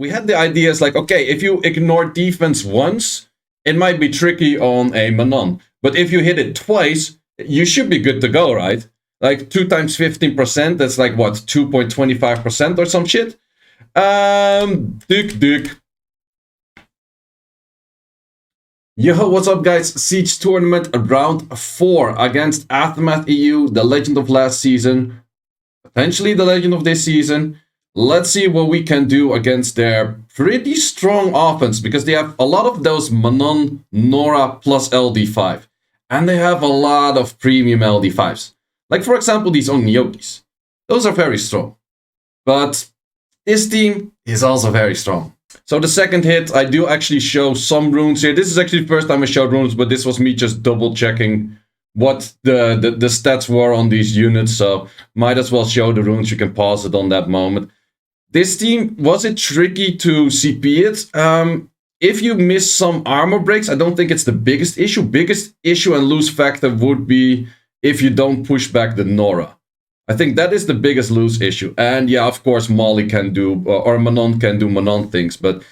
we had the ideas like, okay, if you ignore defense once, it might be tricky on a Manon. But if you hit it twice, you should be good to go, right? Like 2 times 15%, that's like what, 2.25% or some shit? Duke. Yo, what's up guys? Siege Tournament round 4 against Aftermath EU, the legend of last season, potentially the legend of this season. Let's see what we can do against their pretty strong offense, because they have a lot of those Manon, Nora plus LD5. And they have a lot of premium LD5's. Like for example, these Onyokis. Those are very strong. But this team is also very strong. So the second hit, I do actually show some runes here. This is actually the first time I showed runes, but this was me just double checking what the stats were on these units. So might as well show the runes. You can pause it on that moment. This team, was it tricky to CP it? If you miss some armor breaks, I don't think it's the biggest issue. Biggest issue and lose factor would be if you don't push back the Nora. I think that is the biggest lose issue. And yeah, of course, Molly can do, or Manon can do Manon things. But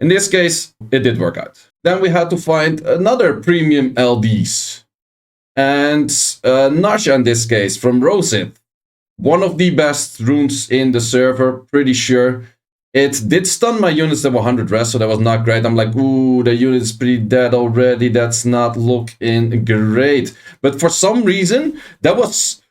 in this case, it did work out. Then we had to find another premium LDs. And Nasha in this case, from Rosith. One of the best runes in the server, pretty sure. It did stun my units that were 100 rest, so that was not great. I'm like, ooh, the unit is pretty dead already. That's not looking great. But for some reason, that was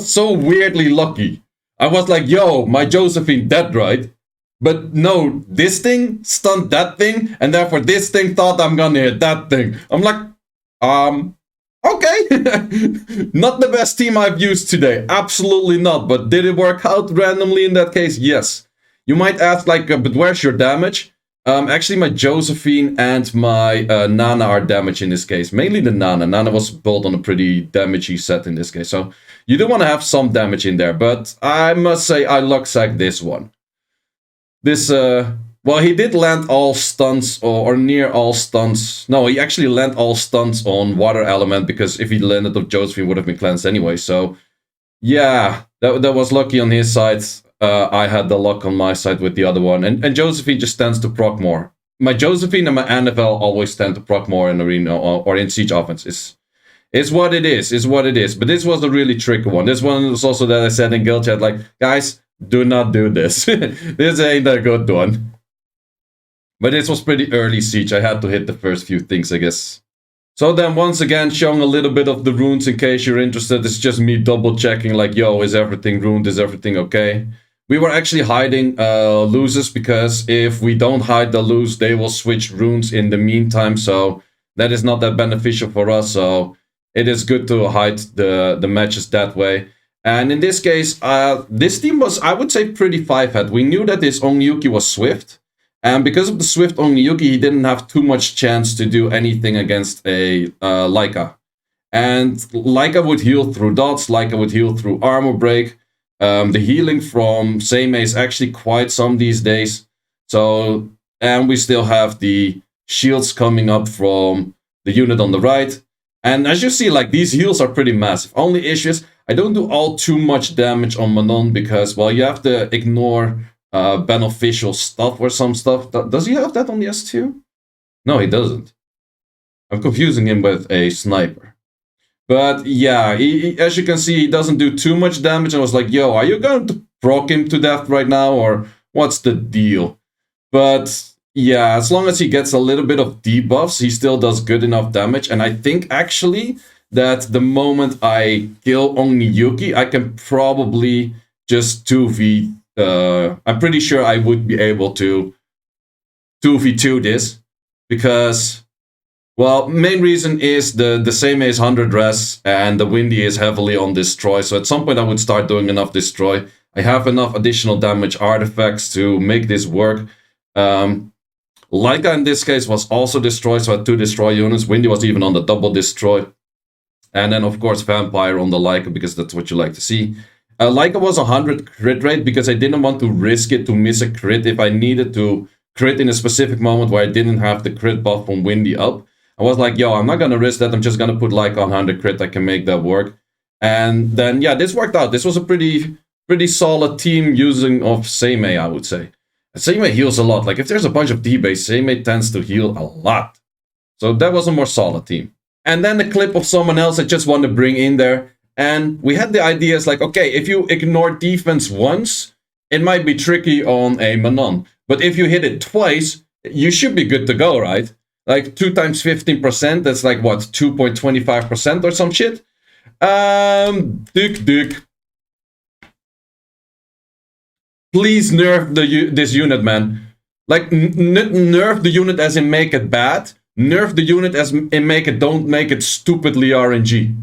so weirdly lucky. I was like, yo, my Josephine dead, right? But no, this thing stunned that thing, and therefore this thing thought I'm gonna hit that thing. I'm like, okay. Not the best team I've used today. Absolutely not. But did it work out randomly in that case? Yes. You might ask, like, but where's your damage? Actually, my Josephine and my Nana are damaged in this case. Mainly the Nana. Nana was built on a pretty damagey set in this case. So you do want to have some damage in there. But I must say I luck-sacked this one. This, well, he did land all stunts, or near all stunts. No, he actually landed all stunts on Water Element, because if he landed on Josephine, would have been cleansed anyway. So, yeah, that was lucky on his side. I had the luck on my side with the other one. And Josephine just tends to proc more. My Josephine and my Annabelle always tend to proc more in Arena or in Siege offense. It's what it is, But this was a really tricky one. This one was also that I said in guild chat, like, guys, do not do this. This ain't a good one. But this was pretty early Siege. I had to hit the first few things, I guess. So then once again, showing a little bit of the runes in case you're interested. It's just me double checking, like, yo, is everything ruined? Is everything okay? We were actually hiding loses, because if we don't hide the lose, they will switch runes in the meantime. So that is not that beneficial for us. So it is good to hide the matches that way. And in this case, this team was, I would say, pretty 5-head. We knew that this Onyuki was Swift. And because of the Swift Onyuki, he didn't have too much chance to do anything against a Leica. And Leica would heal through dots, Leica would heal through armor break. The healing from Seimei is actually quite some these days. So, and we still have the shields coming up from the unit on the right. And as you see, like, these heals are pretty massive. Only issue is, I don't do all too much damage on Manon, because, well, you have to ignore beneficial stuff or some stuff. Does he have that on the S2? No, he doesn't. I'm confusing him with a sniper. But yeah, he, as you can see, he doesn't do too much damage. I was like, yo, are you going to proc him to death right now, or what's the deal? But yeah, as long as he gets a little bit of debuffs, he still does good enough damage. And I think actually that the moment I kill Onyuki, I can probably just 2v. I'm pretty sure I would be able to 2v2 this, because, well, main reason is the Seimei is 100 res and the Windy is heavily on destroy. So at some point I would start doing enough destroy. I have enough additional damage artifacts to make this work. Leica in this case was also destroyed, so I had 2 destroy units. Windy was even on the double destroy. And then of course Vampire on the Leica, because that's what you like to see. Leica was 100 crit rate, because I didn't want to risk it to miss a crit if I needed to crit in a specific moment where I didn't have the crit buff from Windy up. I was like, yo, I'm not gonna risk that. I'm just gonna put Leica on 100 crit. I can make that work. And then, yeah, this worked out. This was a pretty solid team using of Seimei, I would say. Seimei heals a lot. Like, if there's a bunch of D-base, Seimei tends to heal a lot. So that was a more solid team. And then the clip of someone else I just want to bring in there. And we had the ideas like, okay, if you ignore defense once, it might be tricky on a Manon. But if you hit it twice, you should be good to go, right? Like 2 times 15%, that's like what, 2.25% or some shit? Duke. Please nerf this unit, man. Like, nerf the unit as in make it bad. Nerf the unit as in don't make it stupidly RNG.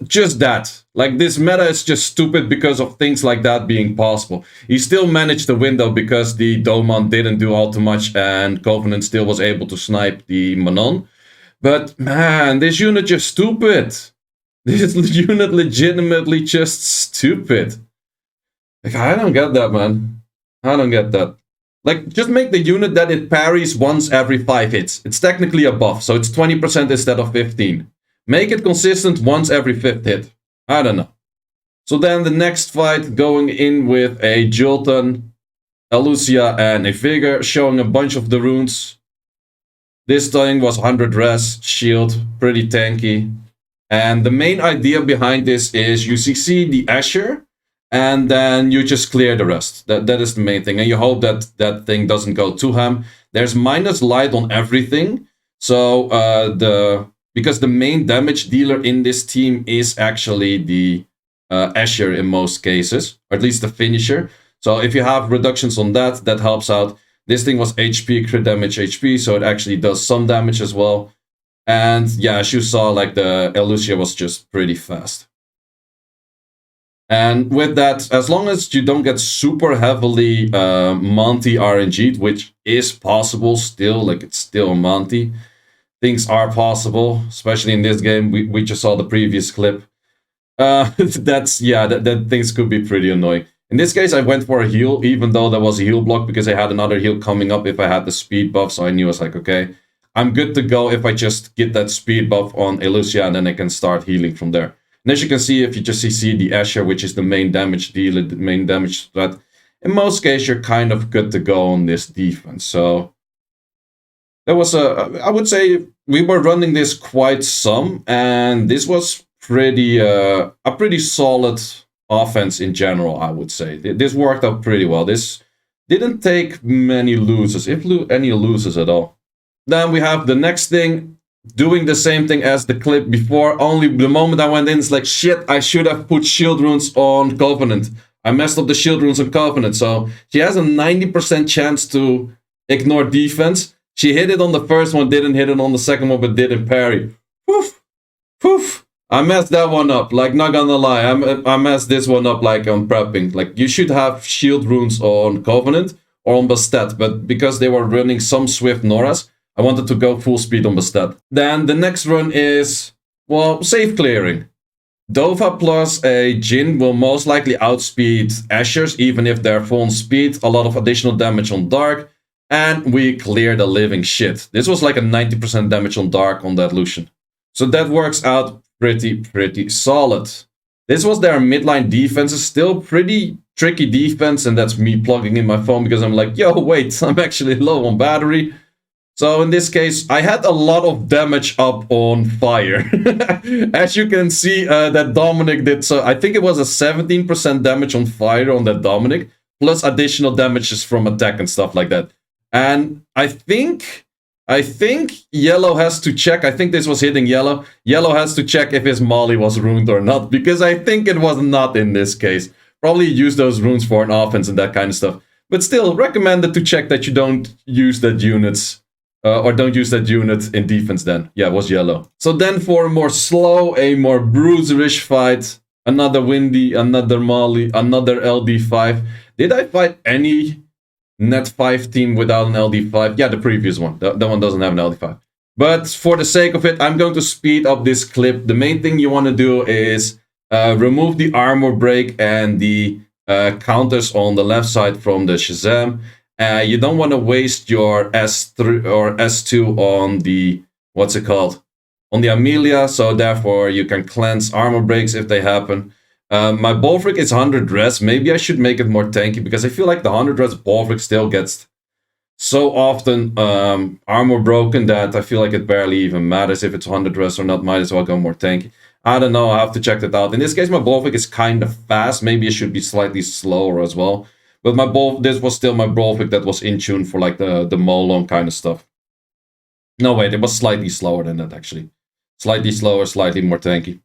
Just that. Like, this meta is just stupid because of things like that being possible. He still managed the window because the Domon didn't do all too much and Covenant still was able to snipe the Manon. But, man, this unit just stupid. This unit legitimately just stupid. Like, I don't get that, man. I don't get that. Like, just make the unit that it parries once every 5 hits. It's technically a buff, so it's 20% instead of 15. Make it consistent once every 5th hit. I don't know. So then the next fight, going in with a Jolton, a Lucia, and a Vigor, showing a bunch of the runes. This thing was 100 res, shield, pretty tanky. And the main idea behind this is you CC the Asher, and then you just clear the rest. That is the main thing. And you hope that that thing doesn't go too ham. There's minus light on everything. So because the main damage dealer in this team is actually the Asher in most cases, or at least the finisher. So if you have reductions on that, that helps out. This thing was HP, crit damage HP, so it actually does some damage as well. And yeah, as you saw, like the Elucia was just pretty fast. And with that, as long as you don't get super heavily Monty RNG'd, which is possible still, like it's still Monty, things are possible, especially in this game. We just saw the previous clip. That things could be pretty annoying. In this case, I went for a heal, even though there was a heal block, because I had another heal coming up if I had the speed buff, so I knew I was like, okay, I'm good to go if I just get that speed buff on Elucia, and then I can start healing from there. And as you can see, if you just see the Asher, which is the main damage dealer, the main damage threat, in most cases, you're kind of good to go on this defense. So there was I would say we were running this quite some, and this was pretty a pretty solid offense in general, I would say. This worked out pretty well. This didn't take many losers, if any losers at all. Then we have the next thing, doing the same thing as the clip before, only the moment I went in, it's like, shit, I should have put shield runes on Covenant. I messed up the shield runes on Covenant, so she has a 90% chance to ignore defense. She hit it on the first one, didn't hit it on the second one, but didn't parry. Poof. I messed that one up, like, not gonna lie. I messed this one up, like, on prepping. Like, you should have shield runes on Covenant or on Bastet, but because they were running some Swift Noras, I wanted to go full speed on Bastet. Then the next run is, well, safe clearing. Dova plus a Jin will most likely outspeed Ashers, even if they're full on speed. A lot of additional damage on Dark. And we clear the living shit. This was like a 90% damage on Dark on that Lucian. So that works out pretty solid. This was their midline defense. It's still pretty tricky defense, and that's me plugging in my phone because I'm like, yo, wait, I'm actually low on battery. So in this case, I had a lot of damage up on fire. As you can see, that Dominic did, so I think it was a 17% damage on fire on that Dominic, plus additional damages from attack and stuff like that. And I think Yellow has to check. I think this was hitting Yellow. Yellow has to check if his Molly was ruined or not, because I think it was not in this case. Probably use those runes for an offense and that kind of stuff. But still, recommended to check that you don't use that units. Or don't use that unit in defense then. Yeah, it was Yellow. So then for a more slow, a more bruiserish fight, another Windy, another Molly, another LD5. Did I fight any Net 5 team without an LD5? Yeah, the previous one. That one doesn't have an LD5. But for the sake of it, I'm going to speed up this clip. The main thing you want to do is remove the armor break and the counters on the left side from the Shazam. You don't want to waste your S3 or S2 on the, on the Amelia, so therefore you can cleanse armor breaks if they happen. My Bolfric is 100 res. Maybe I should make it more tanky because I feel like the 100 res Bolfric still gets so often armor broken that I feel like it barely even matters if it's 100 res or not. Might as well go more tanky. I don't know. I have to check that out. In this case, my Bolfric is kind of fast. Maybe it should be slightly slower as well. But this was still my Bolfric that was in tune for like the Molong kind of stuff. No, wait, it was slightly slower than that actually. Slightly slower, slightly more tanky.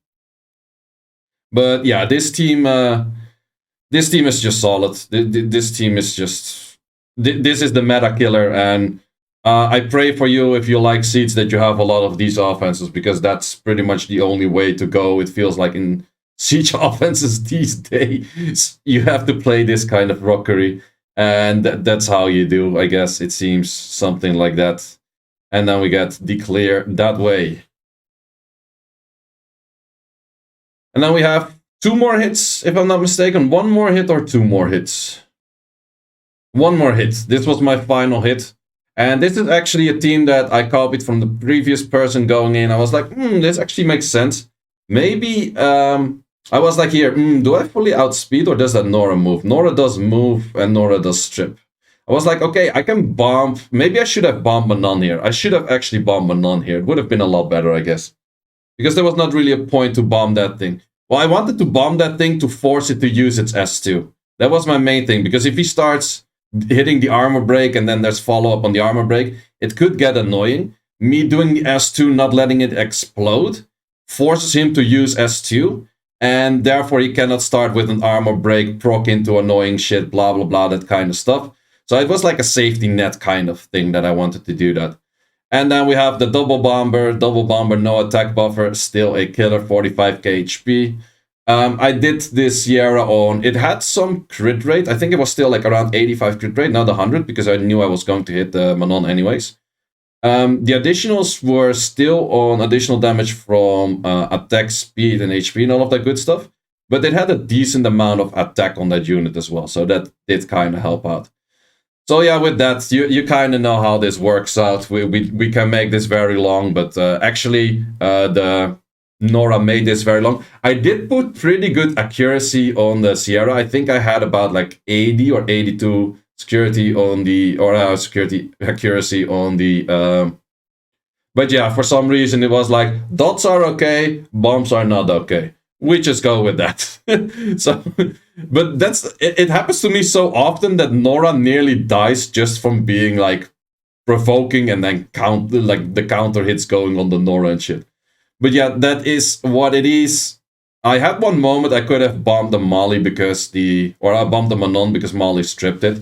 But yeah, this team is just solid. This team is just this is the meta killer, and I pray for you if you like Seeds that you have a lot of these offenses, because that's pretty much the only way to go. It feels like in Siege offenses these days, you have to play this kind of rockery, and that's how you do, I guess. It seems something like that. And then we get Declare that way. And then we have 2 more hits, if I'm not mistaken. 1 more hit or 2 more hits? 1 more hit. This was my final hit. And this is actually a team that I copied from the previous person going in. I was like, this actually makes sense. Maybe, I was like here, do I fully outspeed or does that Nora move? Nora does move and Nora does strip. I was like, okay, I can bomb. Maybe I should have bombed Manon here. I should have actually bombed Manon here. It would have been a lot better, I guess. Because there was not really a point to bomb that thing. Well, I wanted to bomb that thing to force it to use its S2. That was my main thing, because if he starts hitting the armor break and then there's follow-up on the armor break, it could get annoying. Me doing the S2, not letting it explode, forces him to use S2, and therefore he cannot start with an armor break, proc into annoying shit, blah, blah, blah, that kind of stuff. So it was like a safety net kind of thing that I wanted to do that. And then we have the double bomber, no attack buffer, still a killer, 45k HP. I did this Sierra on, it had some crit rate. I think it was still like around 85 crit rate, not 100, because I knew I was going to hit the Manon anyways. The additionals were still on additional damage from attack speed and HP and all of that good stuff. But it had a decent amount of attack on that unit as well, so that did kind of help out. So yeah, with that, you kind of know how this works out. We can make this very long, but actually the Nora made this very long. I did put pretty good accuracy on the Sierra. I think I had about like 80 or 82 security on the, or security accuracy on the, but yeah, for some reason it was like, dots are okay, bombs are not okay. We just go with that. So, but it happens to me so often that Nora nearly dies just from being like provoking and then the counter hits going on the Nora and shit. But yeah, that is what it is. I had one moment I could have bombed the Molly or I bombed the Manon because Molly stripped it.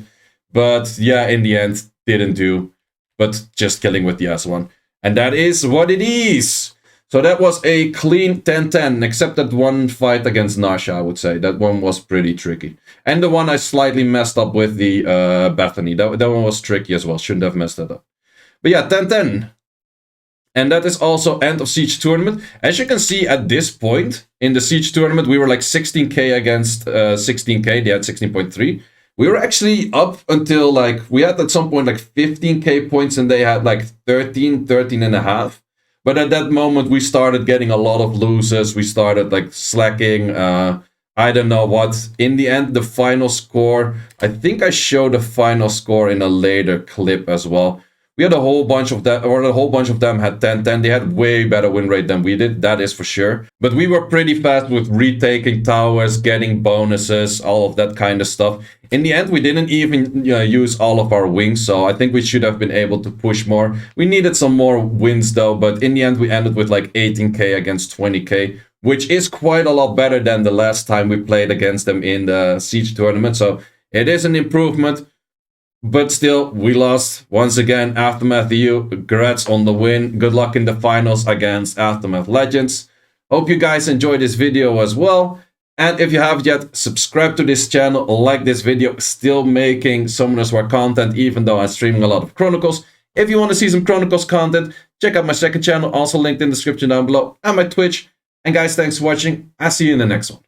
But yeah, in the end, didn't do. But just killing with the S1. And that is what it is. So that was a clean 10-10, except that one fight against Nasha, I would say. That one was pretty tricky. And the one I slightly messed up with the Bethany. That one was tricky as well. Shouldn't have messed that up. But yeah, 10-10. And that is also end of Siege tournament. As you can see at this point, in the Siege tournament, we were like 16k against 16k. They had 16.3. We were actually up until like, we had at some point like 15k points and they had like 13 and a half. But at that moment, we started getting a lot of losses. We started like slacking. I don't know what. In the end, the final score, I think I showed the final score in a later clip as well. We had a whole bunch of that, or a whole bunch of them had 10-10. They had way better win rate than we did, that is for sure. But we were pretty fast with retaking towers, getting bonuses, all of that kind of stuff. In the end, we didn't even use all of our wings, so I think we should have been able to push more. We needed some more wins though, but in the end, we ended with like 18k against 20k, which is quite a lot better than the last time we played against them in the Siege tournament. So it is an improvement. But still, we lost once again. Aftermath EU, congrats on the win. Good luck in the finals against Aftermath Legends. Hope you guys enjoyed this video as well. And if you haven't yet, subscribe to this channel, like this video. Still making Summoners War content, even though I'm streaming a lot of Chronicles. If you want to see some Chronicles content, check out my second channel, also linked in the description down below, and my Twitch. And guys, thanks for watching. I'll see you in the next one.